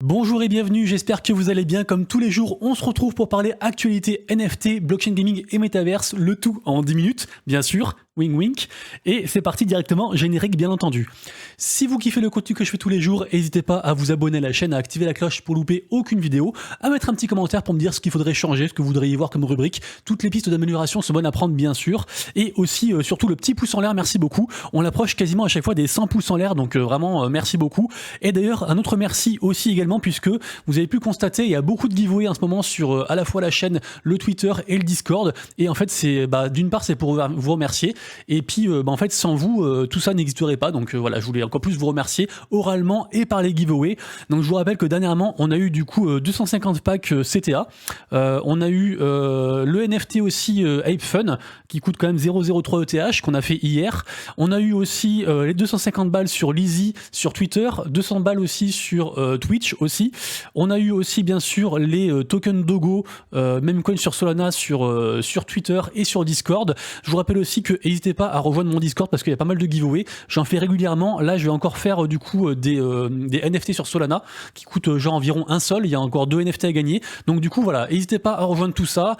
Bonjour et bienvenue, j'espère que vous allez bien. Comme tous les jours, on se retrouve pour parler actualité NFT, blockchain gaming et metaverse, le tout en 10 minutes, bien sûr, wink wink. Et c'est parti directement, générique bien entendu. Si vous kiffez le contenu que je fais tous les jours, n'hésitez pas à vous abonner à la chaîne, à activer la cloche pour louper aucune vidéo, à mettre un petit commentaire pour me dire ce qu'il faudrait changer, ce que vous voudriez y voir comme rubrique. Toutes les pistes d'amélioration sont bonnes à prendre bien sûr. Et aussi, surtout le petit pouce en l'air, merci beaucoup. On approche quasiment à chaque fois des 100 pouces en l'air, donc vraiment merci beaucoup. Et d'ailleurs, un autre merci aussi également, puisque vous avez pu constater, il y a beaucoup de giveaways en ce moment sur à la fois la chaîne, le Twitter et le Discord. Et en fait, c'est d'une part, c'est pour vous remercier. Et puis, en fait, sans vous, tout ça n'existerait pas. Donc voilà, je voulais encore plus vous remercier oralement et par les giveaways. Donc je vous rappelle que dernièrement, on a eu du coup 250 packs CTA. On a eu le NFT aussi Ape Fun qui coûte quand même 0,03 ETH qu'on a fait hier. On a eu aussi les 250 balles sur Lizzy sur Twitter, 200 balles aussi sur Twitch aussi. On a eu aussi bien sûr les tokens Dogo, même coin sur Solana sur Twitter et sur Discord. Je vous rappelle aussi que n'hésitez pas à rejoindre mon Discord parce qu'il y a pas mal de giveaways. J'en fais régulièrement. Là, je vais encore faire du coup des NFT sur Solana qui coûtent genre environ un sol. Il y a encore 2 NFT à gagner. Donc du coup voilà, n'hésitez pas à rejoindre tout ça.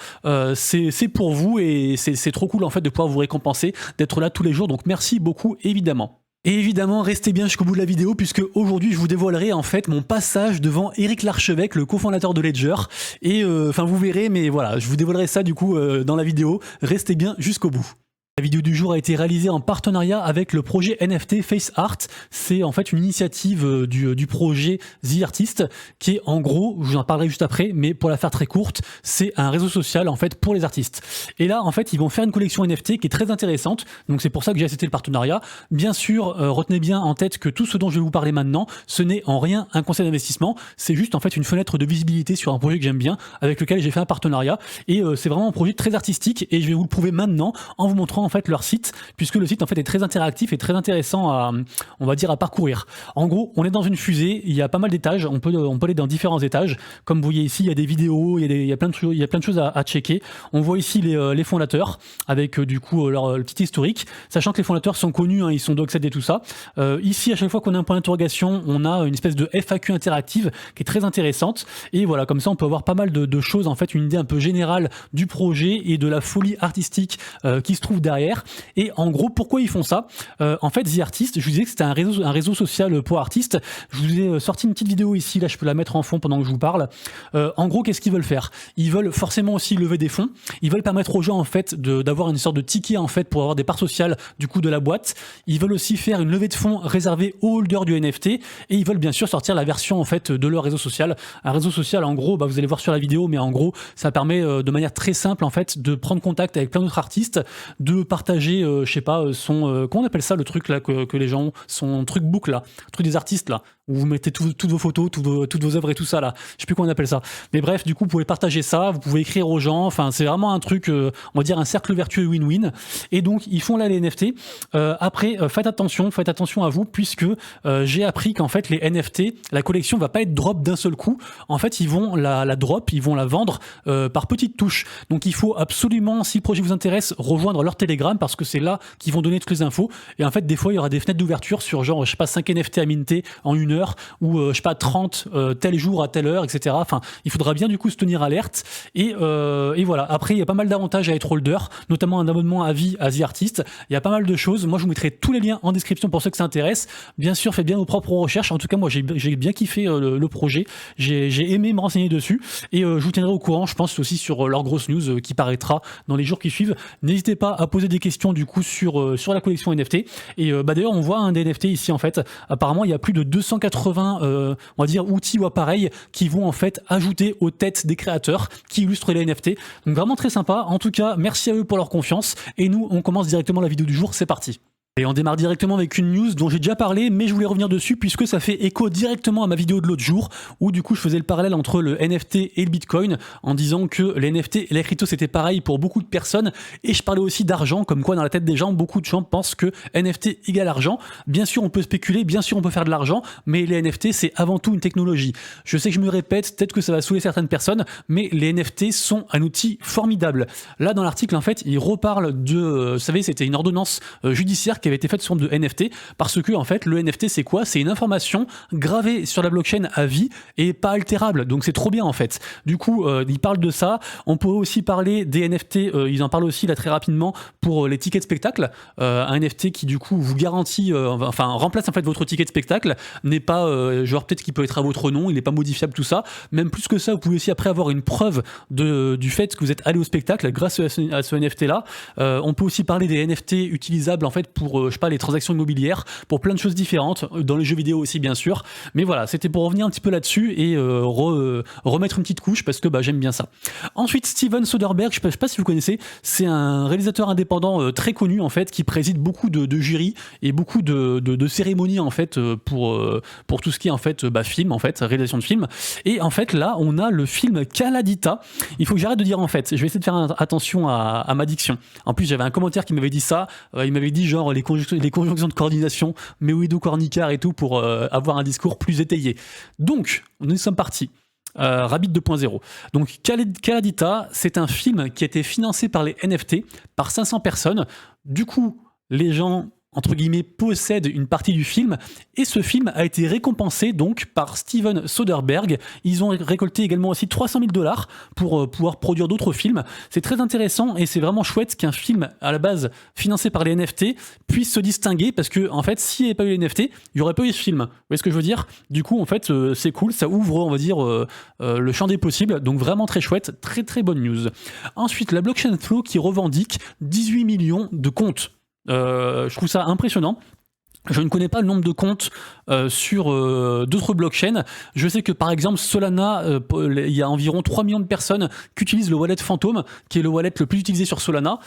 C'est pour vous et c'est trop cool en fait de pouvoir vous récompenser, d'être là tous les jours. Donc merci beaucoup évidemment. Et évidemment, restez bien jusqu'au bout de la vidéo puisque aujourd'hui je vous dévoilerai en fait mon passage devant Eric Larchevêque, le cofondateur de Ledger. Et enfin vous verrez, mais voilà, je vous dévoilerai ça du coup dans la vidéo. Restez bien jusqu'au bout. La vidéo du jour a été réalisée en partenariat avec le projet NFT Face Art. C'est en fait une initiative du projet The Artist qui est en gros, je vous en parlerai juste après, mais pour la faire très courte, c'est un réseau social en fait pour les artistes. Et là en fait ils vont faire une collection NFT qui est très intéressante, donc c'est pour ça que j'ai accepté le partenariat. Bien sûr, retenez bien en tête que tout ce dont je vais vous parler maintenant, ce n'est en rien un conseil d'investissement, c'est juste en fait une fenêtre de visibilité sur un projet que j'aime bien, avec lequel j'ai fait un partenariat. Et c'est vraiment un projet très artistique et je vais vous le prouver maintenant en vous montrant en fait leur site, puisque le site en fait est très interactif et très intéressant à, on va dire, à parcourir. En gros, on est dans une fusée, il y a pas mal d'étages, on peut aller dans différents étages. Comme vous voyez ici, il y a des vidéos, il y a plein de choses à checker. On voit ici les fondateurs avec du coup leur petit historique, sachant que les fondateurs sont connus, hein, ils sont doxed et tout ça. Ici, à chaque fois qu'on a un point d'interrogation, on a une espèce de FAQ interactive qui est très intéressante. Et voilà, comme ça, on peut avoir pas mal de choses, en fait, une idée un peu générale du projet et de la folie artistique qui se trouve derrière. Et en gros, pourquoi ils font ça? En fait, The Artist, je vous disais que c'était un réseau social pour artistes. Je vous ai sorti une petite vidéo ici, là je peux la mettre en fond pendant que je vous parle. En gros, qu'est-ce qu'ils veulent faire? Ils veulent forcément aussi lever des fonds. Ils veulent permettre aux gens en fait d'avoir une sorte de ticket en fait pour avoir des parts sociales du coup de la boîte. Ils veulent aussi faire une levée de fonds réservée aux holders du NFT et ils veulent bien sûr sortir la version en fait de leur réseau social. Un réseau social, en gros, vous allez voir sur la vidéo, mais en gros, ça permet de manière très simple en fait de prendre contact avec plein d'autres artistes, de partager, je sais pas, son... comment on appelle ça le truc là que les gens ont? Son truc book là, le truc des artistes là, où vous mettez toutes vos photos, toutes vos œuvres et tout ça là. Je sais plus comment on appelle ça. Mais bref, du coup, vous pouvez partager ça, vous pouvez écrire aux gens, enfin c'est vraiment un truc, on va dire un cercle vertueux win-win. Et donc, ils font là les NFT. Après, faites attention à vous, puisque j'ai appris qu'en fait, les NFT, la collection va pas être drop d'un seul coup. En fait, ils vont la drop, ils vont la vendre par petites touches. Donc, il faut absolument, si le projet vous intéresse, rejoindre leur Telegram parce que c'est là qu'ils vont donner toutes les infos. Et en fait, des fois, il y aura des fenêtres d'ouverture sur genre, je sais pas, 5 NFT à minter en 1 heure ou je sais pas, 30 tel jour à telle heure, etc. Enfin, il faudra bien du coup se tenir alerte. Et voilà. Après, il y a pas mal d'avantages à être holder, notamment un abonnement à vie à The Artist. Il y a pas mal de choses. Moi, je vous mettrai tous les liens en description pour ceux que ça intéresse. Bien sûr, faites bien vos propres recherches. En tout cas, moi, j'ai bien kiffé le projet. J'ai aimé me renseigner dessus. Et je vous tiendrai au courant, je pense aussi sur leur grosse news qui paraîtra dans les jours qui suivent. N'hésitez pas à poser des questions du coup sur la collection NFT. Et d'ailleurs, on voit un des NFT ici en fait. Apparemment, il y a plus de 280 on va dire outils ou appareils qui vont en fait ajouter aux têtes des créateurs qui illustrent les NFT. Donc vraiment très sympa. En tout cas, merci à eux pour leur confiance. Et nous, on commence directement la vidéo du jour. C'est parti. Et on démarre directement avec une news dont j'ai déjà parlé, mais je voulais revenir dessus puisque ça fait écho directement à ma vidéo de l'autre jour où du coup je faisais le parallèle entre le NFT et le Bitcoin en disant que les NFT et la crypto c'était pareil pour beaucoup de personnes, et je parlais aussi d'argent, comme quoi dans la tête des gens, beaucoup de gens pensent que NFT égale argent. Bien sûr on peut spéculer, bien sûr on peut faire de l'argent, mais les NFT c'est avant tout une technologie. Je sais que je me répète, peut-être que ça va saouler certaines personnes, mais les NFT sont un outil formidable. Là dans l'article en fait il reparle de, vous savez c'était une ordonnance judiciaire qui avait été faite sous forme de NFT, parce que en fait le NFT c'est quoi? C'est une information gravée sur la blockchain à vie et pas altérable, donc c'est trop bien en fait. Du coup ils parlent de ça. On peut aussi parler des NFT, ils en parlent aussi là très rapidement pour les tickets de spectacle, un NFT qui du coup vous garantit, enfin remplace en fait votre ticket de spectacle, n'est pas genre peut-être qu'il peut être à votre nom, il n'est pas modifiable, tout ça. Même plus que ça, vous pouvez aussi après avoir une preuve du fait que vous êtes allé au spectacle grâce à ce NFT là. On peut aussi parler des NFT utilisables en fait pour je sais pas, les transactions immobilières, pour plein de choses différentes, dans les jeux vidéo aussi bien sûr. Mais voilà, c'était pour revenir un petit peu là-dessus et remettre une petite couche parce que j'aime bien ça. Ensuite, Steven Soderbergh, je sais pas si vous connaissez, c'est un réalisateur indépendant très connu en fait, qui préside beaucoup de jurys et beaucoup de cérémonies en fait pour tout ce qui est en fait film, en fait réalisation de film. Et en fait là on a le film Caladita. Il faut que j'arrête de dire en fait, je vais essayer de faire attention à ma diction. En plus j'avais un commentaire qui m'avait dit ça, il m'avait dit genre les conjonctions de coordination, Meuido Cornicar et tout, pour avoir un discours plus étayé. Donc nous sommes partis. Rabbit 2.0. Donc Caladita, c'est un film qui a été financé par les NFT, par 500 personnes. Du coup, les gens entre guillemets possèdent une partie du film, et ce film a été récompensé donc par Steven Soderbergh. Ils ont récolté également aussi $300 000 pour pouvoir produire d'autres films. C'est très intéressant et c'est vraiment chouette qu'un film à la base financé par les NFT puisse se distinguer, parce que en fait s'il n'y avait pas eu les NFT, il n'y aurait pas eu ce film. Vous voyez ce que je veux dire? Du coup en fait c'est cool, ça ouvre on va dire le champ des possibles, donc vraiment très chouette, très très bonne news. Ensuite la Blockchain Flow qui revendique 18 millions de comptes. Je trouve ça impressionnant. Je ne connais pas le nombre de comptes sur d'autres blockchains. Je sais que par exemple Solana, il y a environ 3 millions de personnes qui utilisent le wallet Phantom, qui est le wallet le plus utilisé sur Solana.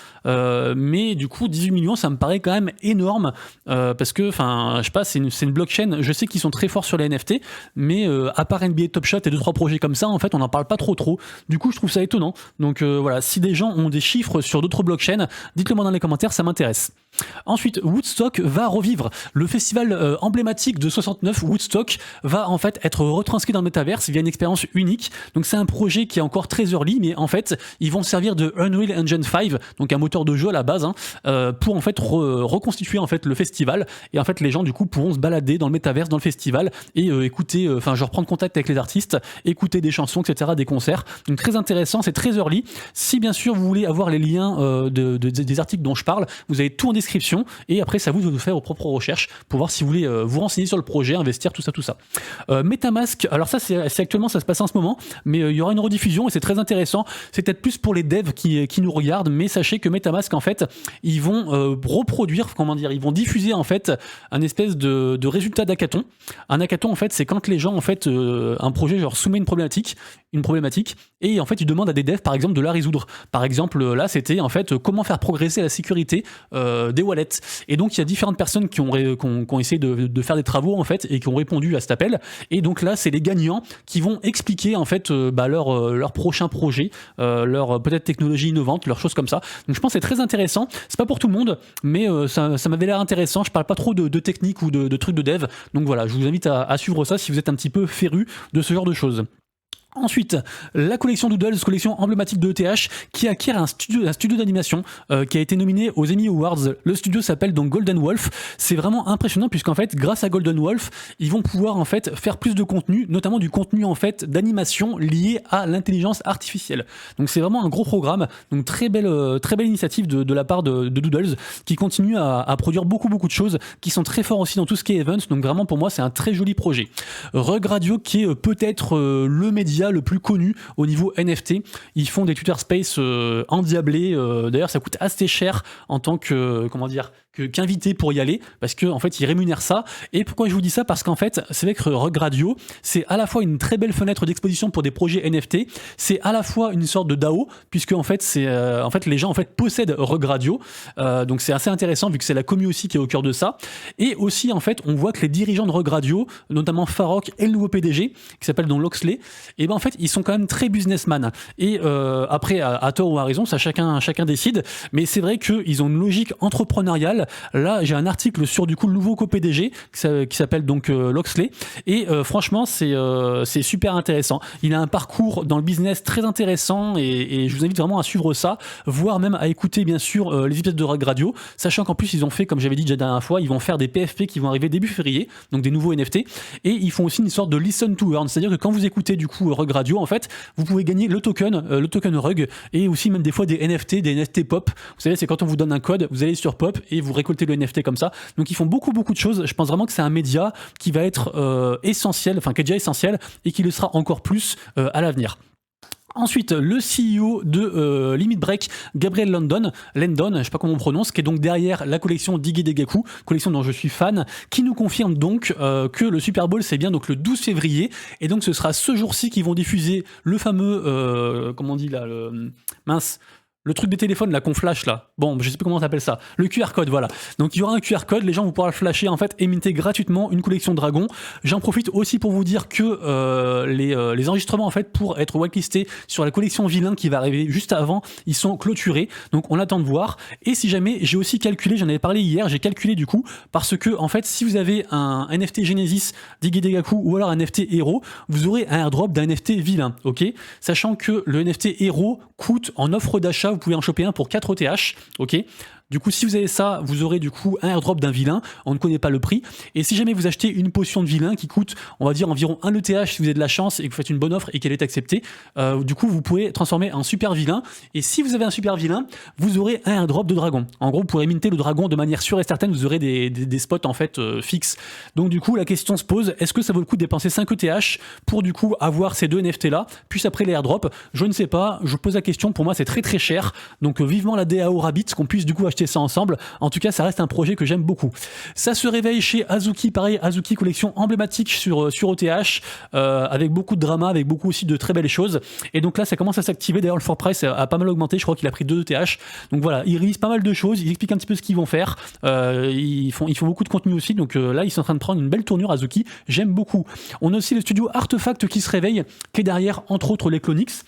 Mais du coup 18 millions, ça me paraît quand même énorme, parce que, enfin, je sais pas, c'est une blockchain. Je sais qu'ils sont très forts sur les NFT, mais à part NBA Top Shot et 2-3 projets comme ça, en fait, on n'en parle pas trop. Du coup, je trouve ça étonnant. Donc voilà, si des gens ont des chiffres sur d'autres blockchains, dites-le moi dans les commentaires, ça m'intéresse. Ensuite, Woodstock va revivre. Le festival emblématique de 69, Woodstock, va en fait être retranscrit dans le métaverse via une expérience unique. Donc c'est un projet qui est encore très early, mais en fait ils vont servir de Unreal Engine 5, donc un moteur de jeu à la base, pour en fait reconstituer en fait le festival. Et en fait les gens du coup pourront se balader dans le métaverse, dans le festival, et écouter, enfin genre prendre contact avec les artistes, écouter des chansons, etc., des concerts. Donc très intéressant, c'est très early. Si bien sûr vous voulez avoir les liens des articles dont je parle, vous avez tout en description, et après c'est à vous de faire vos propres recherches pour voir si vous voulez vous renseigner sur le projet, investir, tout ça. MetaMask, alors ça c'est actuellement, ça se passe en ce moment, mais il y aura une rediffusion et c'est très intéressant. C'est peut-être plus pour les devs qui nous regardent, mais sachez que MetaMask en fait, ils vont reproduire, comment dire, ils vont diffuser en fait un espèce de résultat d'hackathon. Un hackathon en fait, c'est quand les gens en fait, un projet genre soumet une problématique, et en fait ils demandent à des devs par exemple de la résoudre. Par exemple là c'était en fait comment faire progresser la sécurité des wallets, et donc il y a différentes personnes qui ont essayé de faire des travaux en fait et qui ont répondu à cet appel, et donc là c'est les gagnants qui vont expliquer en fait leur prochain projet, leur peut-être technologie innovante, leurs choses comme ça. Donc je pense que c'est très intéressant. C'est pas pour tout le monde, mais ça m'avait l'air intéressant. Je parle pas trop de technique ou de trucs de dev, donc voilà, je vous invite à suivre ça si vous êtes un petit peu féru de ce genre de choses. Ensuite, la collection Doodles, collection emblématique de ETH, qui acquiert un studio d'animation qui a été nominé aux Emmy Awards. Le studio s'appelle donc Golden Wolf. C'est vraiment impressionnant puisqu'en fait, grâce à Golden Wolf, ils vont pouvoir en fait faire plus de contenu, notamment du contenu en fait d'animation lié à l'intelligence artificielle. Donc c'est vraiment un gros programme. Donc très belle initiative de la part de Doodles, qui continue à produire beaucoup de choses, qui sont très forts aussi dans tout ce qui est events. Donc vraiment pour moi c'est un très joli projet. Rug Radio, qui est peut-être le média le plus connu au niveau NFT. Ils font des Twitter Space endiablés. D'ailleurs, ça coûte assez cher en tant que, qu'invité pour y aller, parce que en fait ils rémunèrent ça. Et pourquoi je vous dis ça? Parce qu'en fait c'est vrai que Rug Radio, c'est à la fois une très belle fenêtre d'exposition pour des projets NFT, c'est à la fois une sorte de DAO, puisque en fait c'est en fait les gens en fait possèdent Rug Radio, donc c'est assez intéressant vu que c'est la commu aussi qui est au cœur de ça. Et aussi en fait on voit que les dirigeants de Rug Radio, notamment Farok et le nouveau PDG qui s'appelle donc Loxley, et ben en fait ils sont quand même très businessman. Et après à tort ou à raison, ça chacun décide, mais c'est vrai qu'ils ont une logique entrepreneuriale Là, j'ai un article sur du coup le nouveau co-PDG qui s'appelle donc Loxley, et franchement, c'est super intéressant. Il a un parcours dans le business très intéressant, et je vous invite vraiment à suivre ça, voire même à écouter bien sûr les épisodes de Rug Radio, sachant qu'en plus ils ont fait, comme j'avais dit déjà la dernière fois, ils vont faire des PFP qui vont arriver début février, donc des nouveaux NFT, et ils font aussi une sorte de listen to earn, c'est-à-dire que quand vous écoutez du coup Rug Radio, en fait, vous pouvez gagner le token Rug, et aussi même des fois des NFT pop. Vous savez, c'est quand on vous donne un code, vous allez sur pop et vous récoltez le NFT comme ça. Donc ils font beaucoup de choses. Je pense vraiment que c'est un média qui va être essentiel, enfin qui est déjà essentiel et qui le sera encore plus à l'avenir. Ensuite, le CEO de Limit Break, Gabriel Landon, je sais pas comment on prononce, qui est donc derrière la collection Digi Degaku, collection dont je suis fan, qui nous confirme donc que le Super Bowl c'est bien donc le 12 février, et donc ce sera ce jour-ci qu'ils vont diffuser le fameux, comment on dit là, le truc des téléphones là qu'on flash là, bon je sais pas comment on appelle ça, le QR code, voilà. Donc il y aura un QR code, les gens vont pouvoir le flasher en fait et minter gratuitement une collection Dragon. J'en profite aussi pour vous dire que les enregistrements en fait pour être whitelistés sur la collection Vilain qui va arriver juste avant, ils sont clôturés, donc on attend de voir. Et si jamais, j'ai aussi calculé, j'en avais parlé hier, j'ai calculé du coup, parce que en fait si vous avez un NFT Genesis Digi Degaku ou alors un NFT Hero, vous aurez un airdrop d'un NFT Vilain, ok, sachant que le NFT Hero coûte en offre d'achat, vous pouvez en choper un pour 4 ETH, ok. Du coup, si vous avez ça, vous aurez du coup un airdrop d'un vilain. On ne connaît pas le prix. Et si jamais vous achetez une potion de vilain qui coûte, on va dire, environ 1 ETH si vous avez de la chance et que vous faites une bonne offre et qu'elle est acceptée, du coup, vous pouvez transformer un super vilain. Et si vous avez un super vilain, vous aurez un airdrop de dragon. En gros, vous pourrez minter le dragon de manière sûre et certaine. Vous aurez des spots en fait fixes. Donc du coup, la question se pose, est-ce que ça vaut le coup de dépenser 5 ETH pour du coup avoir ces deux NFT là, puis après les airdrops? Je ne sais pas. Je pose la question. Pour moi, c'est très très cher. Donc vivement la DAO Rabbit, qu'on puisse du coup acheter ça ensemble. En tout cas, ça reste un projet que j'aime beaucoup. Ça se réveille chez Azuki, pareil, Azuki collection emblématique sur OTH, avec beaucoup de drama, avec beaucoup aussi de très belles choses. Et donc là, ça commence à s'activer. D'ailleurs, le floor price a pas mal augmenté. Je crois qu'il a pris 2 ETH. Donc voilà, ils réalisent pas mal de choses. Ils expliquent un petit peu ce qu'ils vont faire. Ils font beaucoup de contenu aussi. Donc là, ils sont en train de prendre une belle tournure Azuki. J'aime beaucoup. On a aussi le studio Artefact qui se réveille, qui est derrière, entre autres, les Clonix.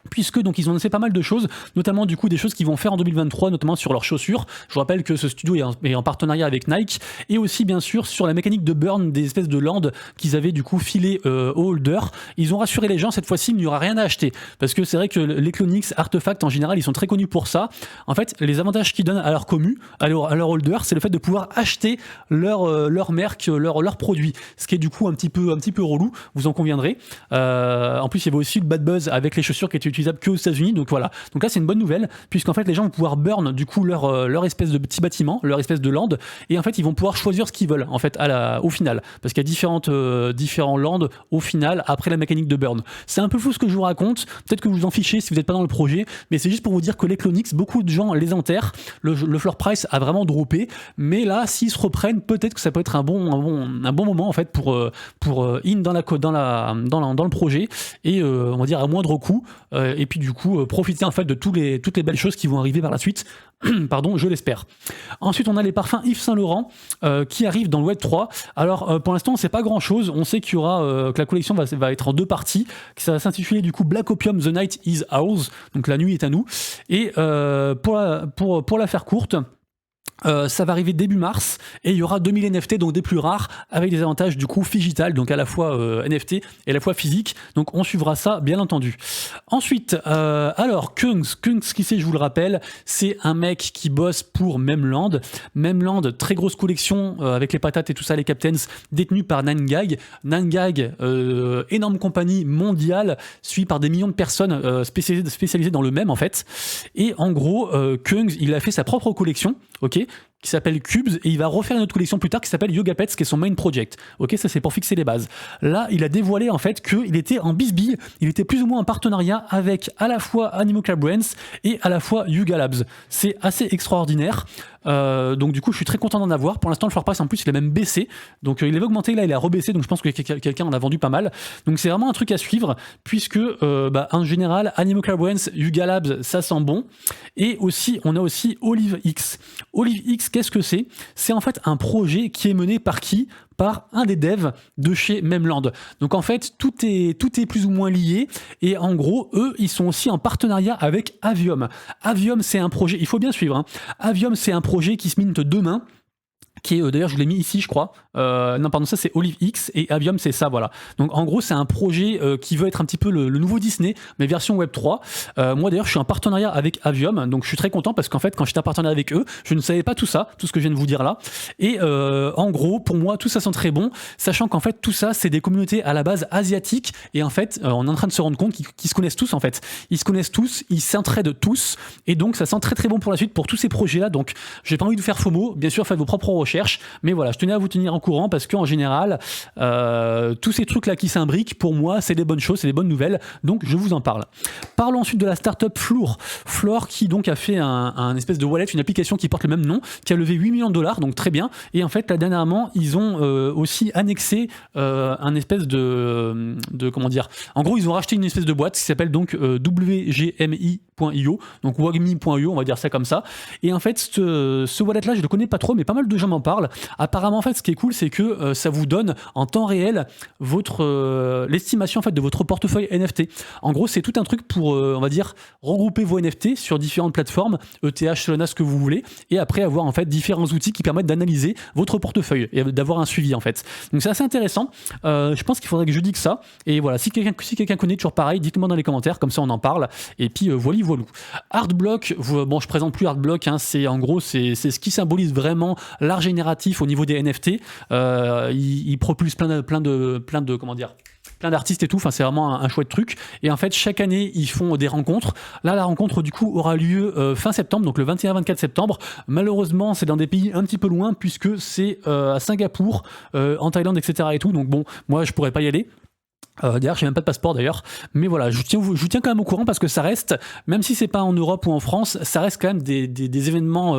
Puisque donc ils ont lancé pas mal de choses, notamment du coup des choses qu'ils vont faire en 2023, notamment sur leurs chaussures. Je vous rappelle que ce studio est en partenariat avec Nike, et aussi bien sûr sur la mécanique de burn des espèces de land qu'ils avaient du coup filé aux holders. Ils ont rassuré les gens, cette fois-ci il n'y aura rien à acheter, parce que c'est vrai que les Clonix, Artefact en général, ils sont très connus pour ça. En fait, les avantages qu'ils donnent à leur commu, à leur holder, c'est le fait de pouvoir acheter leur marque, leur produit, ce qui est du coup un petit peu relou, vous en conviendrez. En plus il y avait aussi le bad buzz avec les chaussures qui étaient utilisable que aux États-Unis, donc voilà. Donc là c'est une bonne nouvelle, puisqu'en fait les gens vont pouvoir burn du coup leur espèce de petit bâtiment, leur espèce de land, et en fait ils vont pouvoir choisir ce qu'ils veulent en fait au final, parce qu'il y a différents lands au final après la mécanique de burn. C'est un peu fou ce que je vous raconte, peut-être que vous en fichez si vous n'êtes pas dans le projet, mais c'est juste pour vous dire que les Clonix, beaucoup de gens les enterrent, le floor price a vraiment droppé, mais là s'ils se reprennent, peut-être que ça peut être un bon moment en fait pour in dans le projet, et on va dire à moindre coût, et puis du coup profiter en fait de toutes les belles choses qui vont arriver par la suite. Pardon, je l'espère. Ensuite on a les parfums Yves Saint Laurent qui arrivent dans le Web 3. Alors pour l'instant on sait pas grand chose, on sait qu'il y aura que la collection va être en 2 parties, que ça va s'intituler du coup Black Opium The Night Is Ours, donc la nuit est à nous, et pour la faire courte, ça va arriver début mars, et il y aura 2000 NFT, donc des plus rares, avec des avantages du coup digital, donc à la fois NFT et à la fois physique. Donc on suivra ça bien entendu. Ensuite, alors Kungs, qui c'est, je vous le rappelle, c'est un mec qui bosse pour Memland, très grosse collection avec les patates et tout ça, les captains, détenus par Nangag, énorme compagnie mondiale, suivie par des millions de personnes spécialisées dans le même en fait. Et en gros, Kungs, il a fait sa propre collection, ok, qui s'appelle Cubes, et il va refaire une autre collection plus tard qui s'appelle Yoga Pets, qui est son main project. Ok, ça c'est pour fixer les bases. Là, il a dévoilé en fait qu'il était en bisbille, il était plus ou moins en partenariat avec à la fois Animal Club Brands et à la fois Yuga Labs. C'est assez extraordinaire. Donc du coup je suis très content d'en avoir. Pour l'instant le floor price en plus il a même baissé, donc il avait augmenté, là il a rebaissé, donc je pense que quelqu'un en a vendu pas mal, donc c'est vraiment un truc à suivre, puisque en général Animal Club Brands, Yuga Labs, ça sent bon. Et aussi on a aussi Olive X WorkMe, qu'est-ce que c'est? C'est en fait un projet qui est mené par qui? Par un des devs de chez Memland. Donc en fait, tout est plus ou moins lié. Et en gros, eux, ils sont aussi en partenariat avec Avium. Avium, c'est un projet, il faut bien suivre, hein. Avium, c'est un projet qui se minte demain, qui est, d'ailleurs je l'ai mis ici je crois, non pardon, ça c'est Olive X, et Avium c'est ça, voilà. Donc en gros c'est un projet qui veut être un petit peu le nouveau Disney, mais version Web 3. Moi d'ailleurs je suis en partenariat avec Avium, donc je suis très content parce qu'en fait quand j'étais en partenariat avec eux, je ne savais pas tout ça, tout ce que je viens de vous dire là, et en gros pour moi tout ça sent très bon, sachant qu'en fait tout ça c'est des communautés à la base asiatiques, et en fait on est en train de se rendre compte qu'ils se connaissent tous en fait, ils se connaissent tous, ils s'entraident tous, et donc ça sent très très bon pour la suite pour tous ces projets là. Donc j'ai pas envie de faire FOMO, bien sûr faites vos propres recherches, mais voilà, je tenais à vous tenir au courant parce qu'en général, tous ces trucs-là qui s'imbriquent, pour moi, c'est des bonnes choses, c'est des bonnes nouvelles, donc je vous en parle. Parlons ensuite de la startup Floor. Floor qui donc a fait un espèce de wallet, une application qui porte le même nom, qui a levé 8 millions de dollars, donc très bien. Et en fait, là, dernièrement, ils ont aussi annexé un espèce de comment dire, en gros, ils ont racheté une espèce de boîte qui s'appelle donc WGMI.io, donc WGMI.io, on va dire ça comme ça. Et en fait, ce wallet-là, je le connais pas trop, mais pas mal de gens m'en parlent. Apparemment, en fait, ce qui est cool, c'est que ça vous donne en temps réel l'estimation en fait de votre portefeuille NFT. En gros, c'est tout un truc pour, on va dire, regrouper vos NFT sur différentes plateformes, ETH, Solana, ce que vous voulez, et après avoir en fait différents outils qui permettent d'analyser votre portefeuille et d'avoir un suivi en fait. Donc c'est assez intéressant. Je pense qu'il faudrait que je dise ça. Et voilà, si quelqu'un connaît, toujours pareil, dites-moi dans les commentaires, comme ça on en parle. Et puis voilà. Artblock, bon, je présente plus Artblock, hein, c'est en gros c'est ce qui symbolise vraiment l'art génératif au niveau des NFT. Il propulse plein d'artistes et tout, enfin c'est vraiment un chouette truc. Et en fait chaque année ils font des rencontres. Là la rencontre du coup aura lieu fin septembre, donc le 21-24 septembre. Malheureusement c'est dans des pays un petit peu loin puisque c'est à Singapour, en Thaïlande, etc. et tout, donc bon, moi je pourrais pas y aller. D'ailleurs, j'ai même pas de passeport d'ailleurs, mais voilà, je vous tiens quand même au courant parce que ça reste, même si c'est pas en Europe ou en France, ça reste quand même des événements,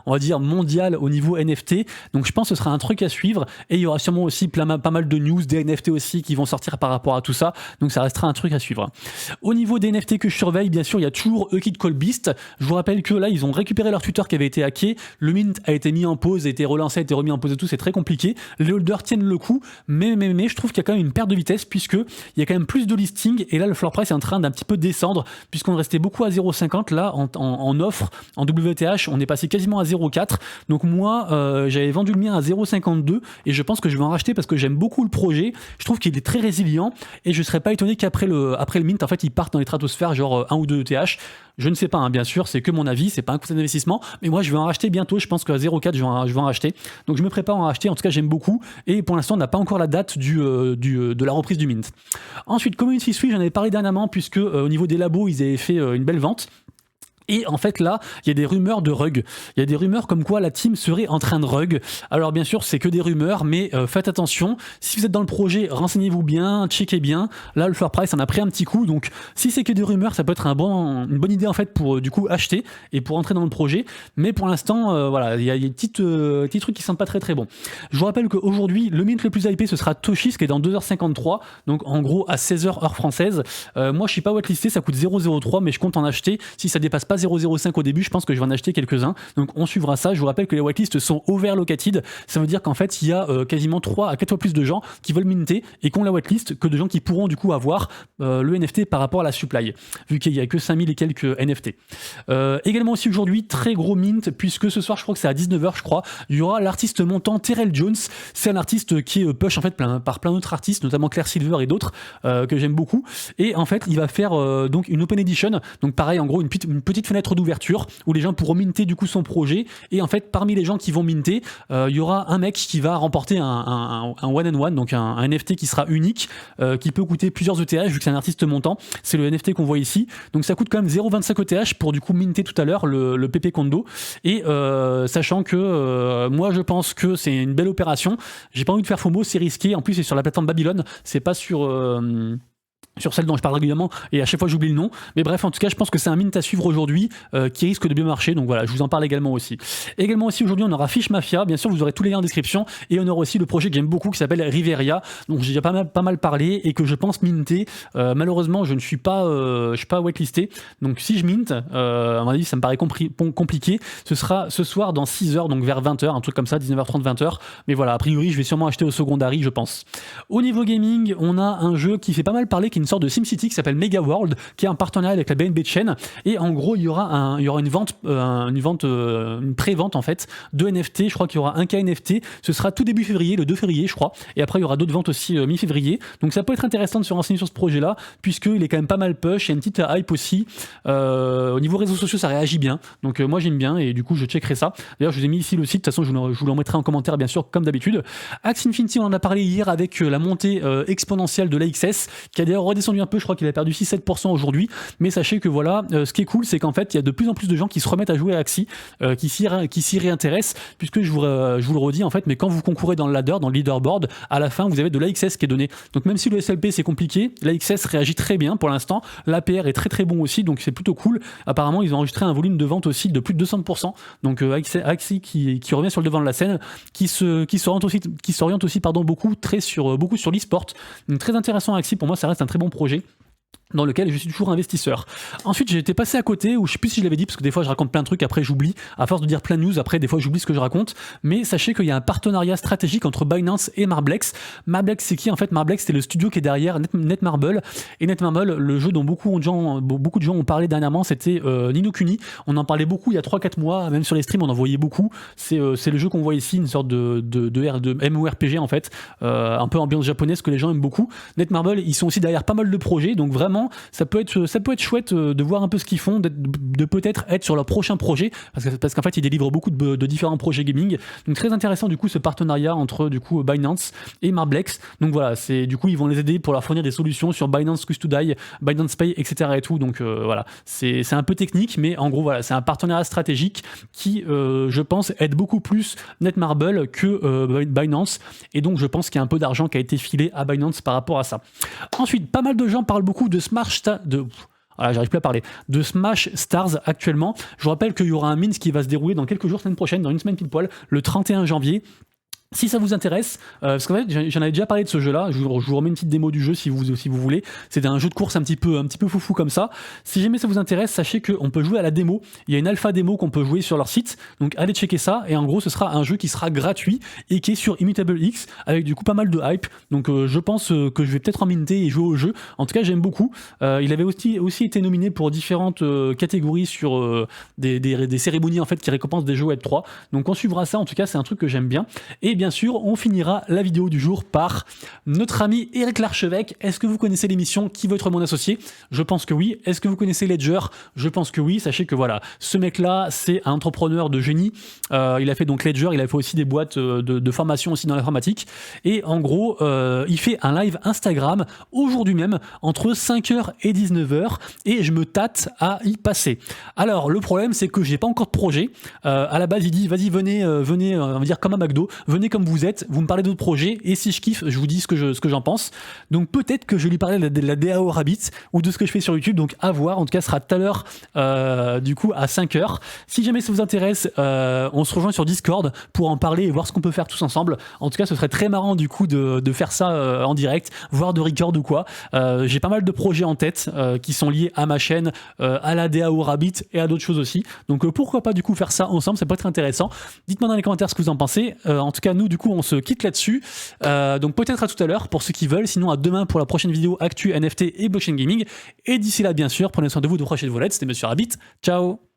on va dire mondial au niveau NFT. Donc je pense que ce sera un truc à suivre, et il y aura sûrement aussi pas mal de news des NFT aussi qui vont sortir par rapport à tout ça. Donc ça restera un truc à suivre. Au niveau des NFT que je surveille, bien sûr, il y a toujours Kid Call Beast. Je vous rappelle que là, ils ont récupéré leur Twitter qui avait été hacké. Le mint a été mis en pause, a été relancé, a été remis en pause et tout. C'est très compliqué. Les holders tiennent le coup, mais je trouve qu'il y a quand même une perte de vitesse puisque il y a quand même plus de listings, et là le floor price est en train d'un petit peu descendre puisqu'on restait beaucoup à 0,50. Là en offre en WTH on est passé quasiment à 0,4. Donc moi j'avais vendu le mien à 0,52 et je pense que je vais en racheter parce que j'aime beaucoup le projet. Je trouve qu'il est très résilient et je serais pas étonné qu'après le mint en fait il parte dans les stratosphères, genre 1 ou 2 ETH. Je ne sais pas, hein, bien sûr, c'est que mon avis, c'est pas un conseil d'investissement, mais moi je vais en racheter bientôt. Je pense qu'à 0,4 je vais en racheter, donc je me prépare à en racheter. En tout cas j'aime beaucoup, et pour l'instant on n'a pas encore la date de la reprise du mint. Ensuite, Community Switch, j'en avais parlé dernièrement puisque au niveau des labos ils avaient fait une belle vente. Et en fait là, il y a des rumeurs de rug. Il y a des rumeurs comme quoi la team serait en train de rug. Alors bien sûr, c'est que des rumeurs, mais faites attention. Si vous êtes dans le projet, renseignez-vous bien, checkez bien. Là, le floor price en a pris un petit coup. Donc si c'est que des rumeurs, ça peut être une bonne idée en fait pour du coup acheter et pour entrer dans le projet. Mais pour l'instant, voilà, il y a des petits trucs qui sentent pas très très bon. Je vous rappelle qu'aujourd'hui, le mint le plus hypé, ce sera Toshis qui est dans 2h53. Donc en gros à 16h heure française. Moi, je suis pas whitelisté, ça coûte 0,03, mais je compte en acheter. Si ça dépasse pas 0,05 au début, je pense que je vais en acheter quelques-uns. Donc on suivra ça. Je vous rappelle que les whitelists sont overlocated. Ça veut dire qu'en fait il y a quasiment 3 à 4 fois plus de gens qui veulent minter et qui ont la whitelist que de gens qui pourront du coup avoir le NFT par rapport à la supply, vu qu'il y a que 5000 et quelques NFT. Également aussi aujourd'hui, très gros mint, puisque ce soir je crois que c'est à 19h je crois, il y aura l'artiste montant Terrell Jones. C'est un artiste qui est push en fait par plein d'autres artistes, notamment Claire Silver et d'autres que j'aime beaucoup. Et en fait il va faire donc une open edition, donc pareil en gros une petite fenêtre d'ouverture où les gens pourront minter du coup son projet. Et en fait parmi les gens qui vont minter, il y aura un mec qui va remporter un one and one, donc un NFT qui sera unique, qui peut coûter plusieurs ETH vu que c'est un artiste montant. C'est le NFT qu'on voit ici, donc ça coûte quand même 0,25 ETH pour du coup minter tout à l'heure le PP Kondo. Et sachant que moi je pense que c'est une belle opération, j'ai pas envie de faire FOMO, c'est risqué, en plus c'est sur la plateforme Babylon, c'est pas sur sur celle dont je parle régulièrement et à chaque fois j'oublie le nom, mais bref, en tout cas je pense que c'est un mint à suivre aujourd'hui qui risque de bien marcher, donc voilà, je vous en parle également aussi. Également aussi aujourd'hui on aura Fish Mafia, bien sûr vous aurez tous les liens en description, et on aura aussi le projet que j'aime beaucoup qui s'appelle Riveria, donc j'ai déjà pas mal parlé et que je pense minter. Malheureusement je ne suis pas whitelisté, donc si je mint, à mon avis ça me paraît compliqué, ce sera ce soir dans 6 heures, donc vers 20h, un truc comme ça, 19h30 20h, mais voilà, a priori je vais sûrement acheter au secondary je pense. Au niveau gaming, on a un jeu qui fait pas mal parler, qui est une sorte de SimCity qui s'appelle Mega World, qui est un partenariat avec la BNB Chain, et en gros il y aura une pré-vente en fait de NFT. Je crois qu'il y aura un cas NFT, ce sera tout début février, le 2 février je crois, et après il y aura d'autres ventes aussi mi-février, donc ça peut être intéressant de se renseigner sur ce projet là, puisqu'il est quand même pas mal push, il y a une petite hype aussi, au niveau réseaux sociaux ça réagit bien, donc moi j'aime bien et du coup je checkerai ça. D'ailleurs je vous ai mis ici le site, de toute façon je vous le remettrai en commentaire bien sûr comme d'habitude. Axie Infinity on en a parlé hier avec la montée exponentielle de l'AXS, qui a d'ailleurs redescendu un peu, je crois qu'il a perdu 6-7% aujourd'hui, mais sachez que voilà, ce qui est cool c'est qu'en fait il y a de plus en plus de gens qui se remettent à jouer à Axie, qui s'y réintéressent, puisque je vous le redis en fait, mais quand vous concourez dans le ladder, dans le leaderboard, à la fin vous avez de l'AXS qui est donné, donc même si le SLP c'est compliqué, l'AXS réagit très bien pour l'instant, l'APR est très bon aussi, donc c'est plutôt cool. Apparemment ils ont enregistré un volume de vente aussi de plus de 200%, donc Axie qui revient sur le devant de la scène, qui s'oriente aussi beaucoup sur l'e-sport, donc très intéressant. Axie pour moi ça reste un très bon projet dans lequel je suis toujours investisseur. Ensuite j'ai été passé à côté, ou je sais plus si je l'avais dit parce que des fois je raconte plein de trucs, après j'oublie, à force de dire plein de news, après des fois j'oublie ce que je raconte, mais sachez qu'il y a un partenariat stratégique entre Binance et Marblex. Marblex c'est qui en fait? Marblex c'est le studio qui est derrière Netmarble, et Netmarble, le jeu dont beaucoup de gens ont parlé dernièrement, c'était Ni no Kuni. On en parlait beaucoup il y a 3-4 mois, même sur les streams on en voyait beaucoup, c'est le jeu qu'on voit ici, une sorte de MMORPG en fait, un peu ambiance japonaise que les gens aiment beaucoup. Netmarble ils sont aussi derrière pas mal de projets, donc vraiment ça peut être chouette de voir un peu ce qu'ils font, de peut-être être sur leur prochain projet, parce qu'en fait ils délivrent beaucoup de différents projets gaming, donc très intéressant du coup ce partenariat entre du coup Binance et Marblex. Donc voilà, c'est du coup ils vont les aider pour leur fournir des solutions sur Binance Custody, Binance Pay, etc. et tout, donc voilà, c'est un peu technique, mais en gros voilà, c'est un partenariat stratégique qui je pense aide beaucoup plus Netmarble que Binance, et donc je pense qu'il y a un peu d'argent qui a été filé à Binance par rapport à ça. Ensuite pas mal de gens parlent beaucoup de j'arrive plus à parler, de Smash Stars actuellement. Je vous rappelle qu'il y aura un mint qui va se dérouler dans quelques jours, semaine prochaine, dans une semaine pile poil, le 31 janvier. Si ça vous intéresse, parce qu'en fait j'en avais déjà parlé de ce jeu là, je vous remets une petite démo du jeu si vous voulez, c'est un jeu de course un petit peu foufou comme ça. Si jamais ça vous intéresse, sachez qu'on peut jouer à la démo, il y a une alpha démo qu'on peut jouer sur leur site, donc allez checker ça, et en gros ce sera un jeu qui sera gratuit et qui est sur Immutable X, avec du coup pas mal de hype, donc je pense que je vais peut-être en minter et jouer au jeu. En tout cas j'aime beaucoup, il avait aussi été nominé pour différentes catégories sur des cérémonies en fait qui récompensent des jeux Web3, donc on suivra ça. En tout cas c'est un truc que j'aime bien. Et bien sûr, on finira la vidéo du jour par notre ami Eric Larchevêque. Est-ce que vous connaissez l'émission Qui veut être mon associé? Je pense que oui. Est-ce que vous connaissez Ledger? Je pense que oui. Sachez que voilà, ce mec-là, c'est un entrepreneur de génie. Il a fait donc Ledger, il a fait aussi des boîtes de formation aussi dans l'informatique. Et en gros, il fait un live Instagram aujourd'hui même entre 5h et 19h, et je me tâte à y passer. Alors, le problème, c'est que j'ai pas encore de projet. À la base, il dit, vas-y, venez, on va dire comme à McDo, venez comme vous êtes, vous me parlez d'autres projets, et si je kiffe, je vous dis ce que j'en pense. Donc peut-être que je vais lui parler de la DAO Rabbit ou de ce que je fais sur YouTube, donc à voir. En tout cas, ce sera tout à l'heure, du coup, à 5h. Si jamais ça vous intéresse, on se rejoint sur Discord pour en parler et voir ce qu'on peut faire tous ensemble. En tout cas, ce serait très marrant du coup de faire ça en direct, voire de record ou quoi. J'ai pas mal de projets en tête qui sont liés à ma chaîne, à la DAO Rabbit et à d'autres choses aussi. Donc pourquoi pas du coup faire ça ensemble, ça peut être intéressant. Dites-moi dans les commentaires ce que vous en pensez. En tout cas, nous, du coup, on se quitte là-dessus. Donc peut-être à tout à l'heure pour ceux qui veulent. Sinon, à demain pour la prochaine vidéo Actu, NFT et Blockchain Gaming. Et d'ici là, bien sûr, prenez soin de vous, de proches et de vos lettres. C'était Monsieur Rabbit. Ciao!